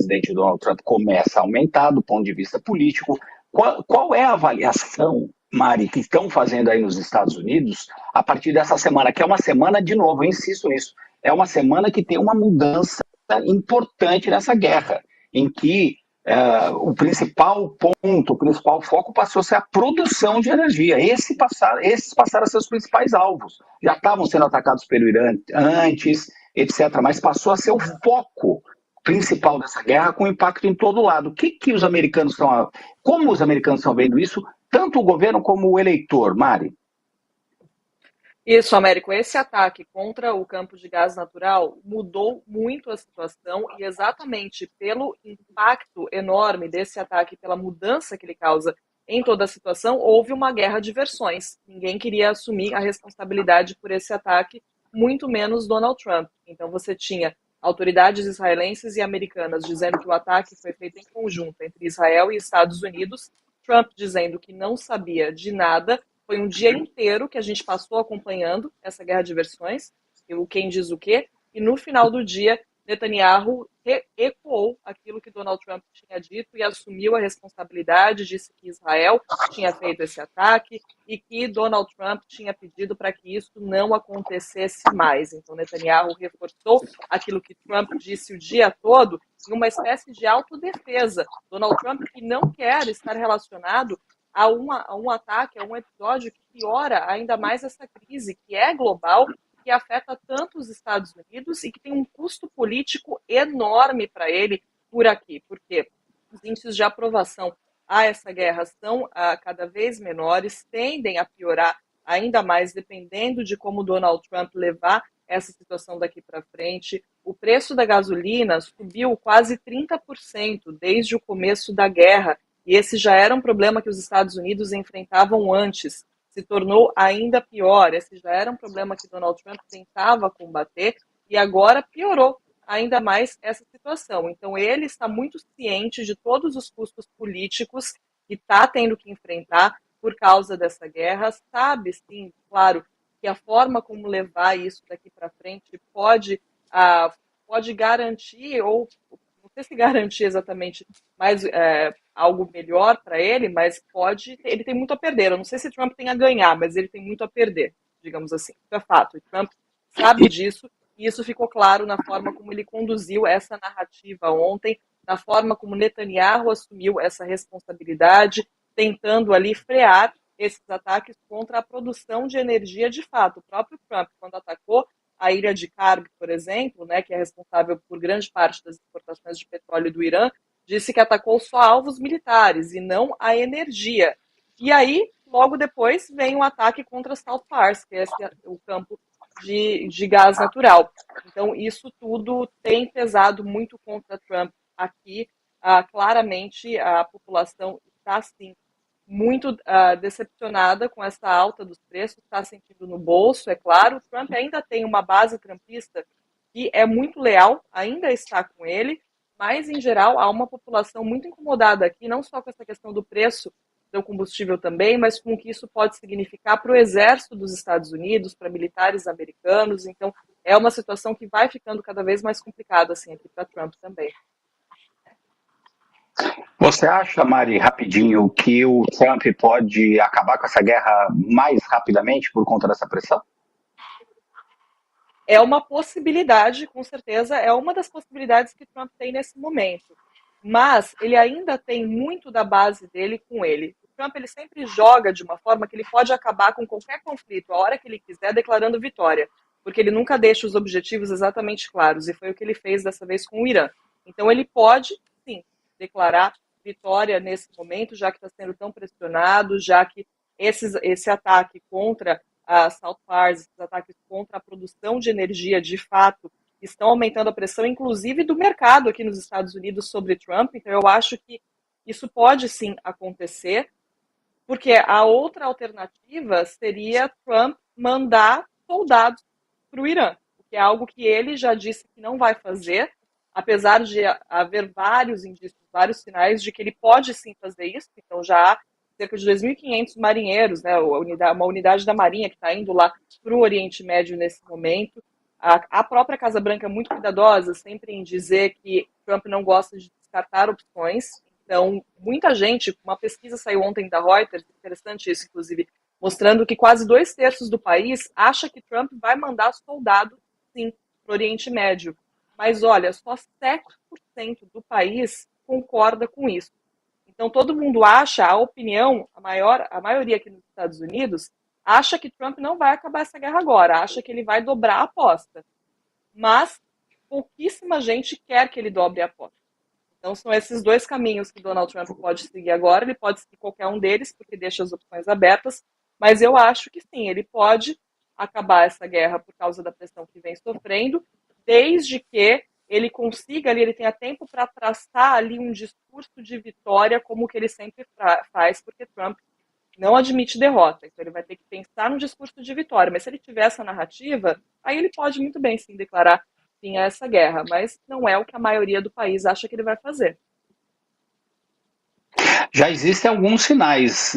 presidente Donald Trump começa a aumentar do ponto de vista político. Qual é a avaliação, Mari, que estão fazendo aí nos Estados Unidos a partir dessa semana, que é uma semana, de novo, eu insisto nisso, é uma semana que tem uma mudança importante nessa guerra, em que o principal ponto, o principal foco passou a ser a produção de energia. Esses passaram a ser os principais alvos. Já estavam sendo atacados pelo Irã antes, etc., mas passou a ser o foco principal dessa guerra, com impacto em todo lado. Como os americanos estão vendo isso, tanto o governo como o eleitor, Mari? Isso, Américo, esse ataque contra o campo de gás natural mudou muito a situação e exatamente pelo impacto enorme desse ataque, pela mudança que ele causa em toda a situação, houve uma guerra de versões. Ninguém queria assumir a responsabilidade por esse ataque, muito menos Donald Trump. Então você tinha autoridades israelenses e americanas dizendo que o ataque foi feito em conjunto entre Israel e Estados Unidos, Trump dizendo que não sabia de nada. Foi um dia inteiro que a gente passou acompanhando essa guerra de versões, o quem diz o quê, e no final do dia, Netanyahu ecoou aquilo que Donald Trump tinha dito e assumiu a responsabilidade, disse que Israel tinha feito esse ataque e que Donald Trump tinha pedido para que isso não acontecesse mais. Então, Netanyahu reforçou aquilo que Trump disse o dia todo em uma espécie de autodefesa. Donald Trump que não quer estar relacionado a um ataque, a um episódio que piora ainda mais essa crise, que é global, que afeta tanto os Estados Unidos e que tem um custo político enorme para ele por aqui, porque os índices de aprovação a essa guerra são cada vez menores, tendem a piorar ainda mais dependendo de como Donald Trump levar essa situação daqui para frente. O preço da gasolina subiu quase 30% desde o começo da guerra, e esse já era um problema que os Estados Unidos enfrentavam antes, se tornou ainda pior. Esse já era um problema que Donald Trump tentava combater e agora piorou ainda mais essa situação. Então ele está muito ciente de todos os custos políticos que está tendo que enfrentar por causa dessa guerra. Sabe, sim, claro, que a forma como levar isso daqui para frente pode garantir, ou não sei se garantir exatamente, mas algo melhor para ele, mas ele tem muito a perder. Eu não sei se Trump tem a ganhar, mas ele tem muito a perder, digamos assim. Isso é fato. E Trump sabe disso, e isso ficou claro na forma como ele conduziu essa narrativa ontem, na forma como Netanyahu assumiu essa responsabilidade, tentando ali frear esses ataques contra a produção de energia de fato. O próprio Trump, quando atacou a ilha de Karg, por exemplo, né, que é responsável por grande parte das exportações de petróleo do Irã, disse que atacou só alvos militares e não a energia. E aí, logo depois, vem um ataque contra Salt Pars, que é o campo de gás natural. Então, isso tudo tem pesado muito contra Trump aqui. Claramente, a população está, sim, muito decepcionada com essa alta dos preços, está sentindo no bolso, é claro. O Trump ainda tem uma base trumpista que é muito leal, ainda está com ele, mas, em geral, há uma população muito incomodada aqui, não só com essa questão do preço do combustível também, mas com o que isso pode significar para o exército dos Estados Unidos, para militares americanos. Então, é uma situação que vai ficando cada vez mais complicada assim, aqui para Trump também. Você acha, Mari, rapidinho, que o Trump pode acabar com essa guerra mais rapidamente por conta dessa pressão? É uma possibilidade, com certeza, é uma das possibilidades que Trump tem nesse momento. Mas ele ainda tem muito da base dele com ele. O Trump ele sempre joga de uma forma que ele pode acabar com qualquer conflito, a hora que ele quiser, declarando vitória. Porque ele nunca deixa os objetivos exatamente claros, e foi o que ele fez dessa vez com o Irã. Então ele pode, sim, declarar vitória nesse momento, já que está sendo tão pressionado, já que esse ataque contra a Salt Pars, esses ataques contra a produção de energia, de fato, estão aumentando a pressão, inclusive do mercado aqui nos Estados Unidos sobre Trump. Então eu acho que isso pode sim acontecer, porque a outra alternativa seria Trump mandar soldados para o Irã, que é algo que ele já disse que não vai fazer, apesar de haver vários indícios, vários sinais de que ele pode sim fazer isso. Então já há cerca de 2.500 marinheiros, né, uma unidade da Marinha que está indo lá para o Oriente Médio nesse momento. A própria Casa Branca é muito cuidadosa sempre em dizer que Trump não gosta de descartar opções. Então, muita gente, uma pesquisa saiu ontem da Reuters, interessante isso, inclusive, mostrando que quase 2/3 do país acha que Trump vai mandar soldados, sim, para o Oriente Médio. Mas, olha, só 7% do país concorda com isso. Então, todo mundo acha, a opinião, a maioria aqui nos Estados Unidos, acha que Trump não vai acabar essa guerra agora, acha que ele vai dobrar a aposta. Mas pouquíssima gente quer que ele dobre a aposta. Então, são esses dois caminhos que Donald Trump pode seguir agora. Ele pode seguir qualquer um deles, porque deixa as opções abertas, mas eu acho que sim, ele pode acabar essa guerra por causa da pressão que vem sofrendo, desde que ele consiga ali, ele tenha tempo para traçar ali um discurso de vitória, como o que ele sempre faz, porque Trump não admite derrota. Então ele vai ter que pensar no discurso de vitória. Mas se ele tiver essa narrativa, aí ele pode muito bem sim declarar fim a essa guerra. Mas não é o que a maioria do país acha que ele vai fazer. Já existem alguns sinais